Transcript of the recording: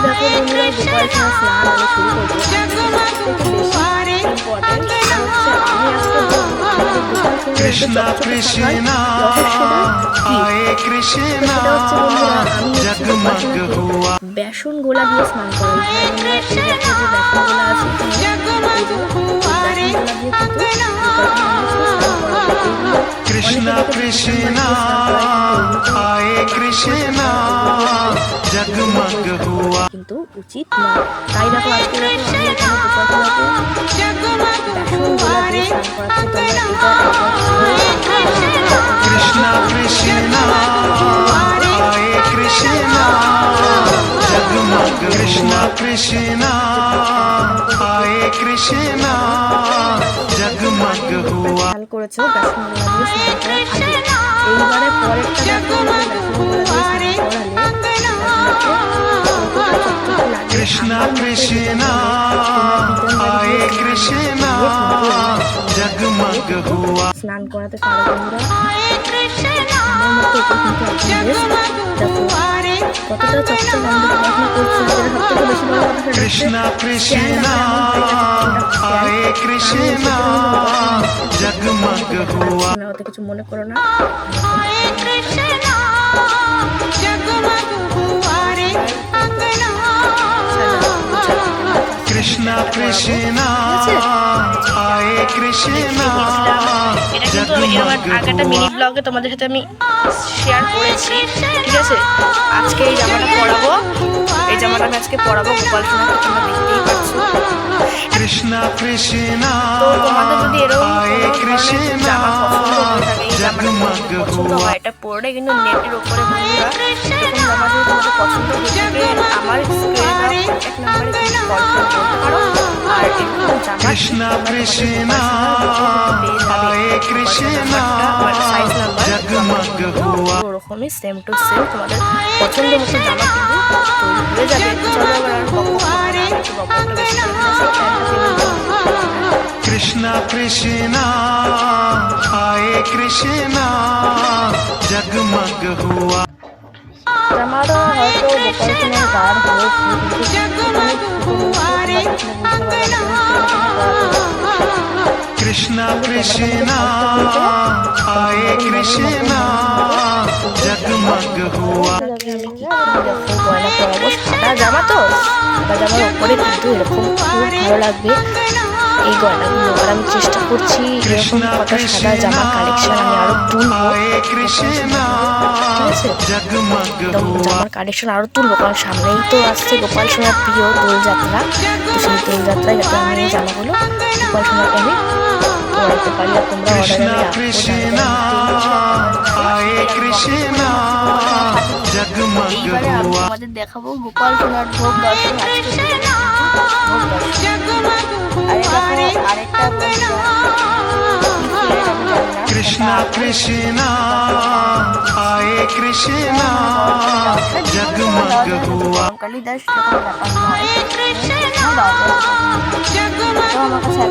দেখো বন্ধুরা, গোপাল সোনার স্নান আমি শুরু করবো। ইম্পর্টেন্ট আমি আজকে বলবো আমাদের গোপাল সোনার চকচকে থাকার রহস্যটা কি। সেটা হচ্ছে বন্ধুরা, আমি হচ্ছে গোপাল সোনাকে বেসন গোলা দিয়ে স্নান করাই। বন্ধুরা, এই যে একটা যে বেসন গোলা আছে कृष्णा कृष्णा आए कृष्णा जगमग हुआ কিন্তু উচিত না। তাই দেখো আজকে দেখো আমি এখানে গোপাল সোনাকে বেসন গোলা দিয়ে স্নান করাচ্ছি। कृष्णा कृष्णा आए कृष्णा जगमग कृष्णा कृष्णा आए कृष्णा जगमग हुआ খেয়াল করেছো বেসন গোলা দিয়ে স্নান করার আগে। এইবারে পরেরটা দেখো বেসন গোলা দিয়ে স্নান করালে कृष्णा कृष्णा आए कृष्णा जगमग हुआ স্নান করাতে পারো বন্ধুরা। আমার মতো এটা কিন্তু একদম বেস্ট। দেখো কতটা চকচক গন্ধ পড়াশোনা করছে। যেটা সব থেকে বেশি বড় কথা সেটা कृष्णा कृष्णा आए कृष्णा जगमग हुआ অত কিছু মনে করো না। कृष्णा कृष्णा आए कृष्णा এটা কিন্তু আমি আমার আগেটা মিনি ব্লগে তোমাদের সাথে আমি শেয়ার করেছি, ঠিক আছে। আজকে এই জামাটা পরাবো, এই জামাটা আমি আজকে পরাবো গোপাল সোনাকে, তোমরা দেখতেই পাচ্ছ। कृष्णा कृष्णा তো তোমাদের যদি এরকম आए কোনো ধরনের कृष्णा জামা পছন্দ হয়ে থাকে, এই জামাটা जगमग পছন্দ हुआ হয়, এটা পরলে কিন্তু নেটের ওপরে বন্ধুরা এরকম জামা যদি তোমাদের পছন্দ হয়ে থাকে আমার স্ক্রিনে দেওয়া কন্ট্যাক্ট নাম্বারে কিন্তু কল করে বলতে পারো। আর এরকম জামা कृष्णा कृष्णा आए कृष्णा সাইজ নাম্বার जगमग हुआ ওরকমই সেম টু সেম তোমাদের পছন্দ মতো জামা কিন্তু তৈরি হয়ে যাবে। চলো এবার আর বকবক করবো না, একটু বকবকটা বেশি করে कृष्णा कृष्णा आए कृष्णा जगमग हुआ জামাটা হয়তো গোপাল সোনার গাঢ় হয়েছে कृष्णा कृष्णा आए कृष्णा जगमग हुआ গয়না পরাবো। সাদা জামা তো, সাদা জামার ওপরে কিন্তু এরকম খুব ভালো লাগবে এই গয়নাগুলো। আর আমি চেষ্টা করছি এরকম কটা সাদা জামার কালেকশন আমি আরো তুলবো, ঠিক আছে। জামার কালেকশন আরো তুলবো, কারণ সামনেই তো আসছে গোপাল সোনার প্রিয় দোলযাত্রা। তো সেই দোলযাত্রায় যাতে আমি এই জামাগুলো গোপাল সোনাকে আমি পরাতে পারি। আর তোমরা कृष्णा कृष्णा आए कृष्णा जगमग এইবারে আমি हुआ তোমাদের দেখাবো গোপাল সোনার ভোগ দর্শন। আজকে ভোগ দর্শন। আরে দেখো আরেকটা कृष्णा कृष्णा आए कृष्णा जगमग हुआ কালিদাস যখন দেখানো হয় আমার কাছে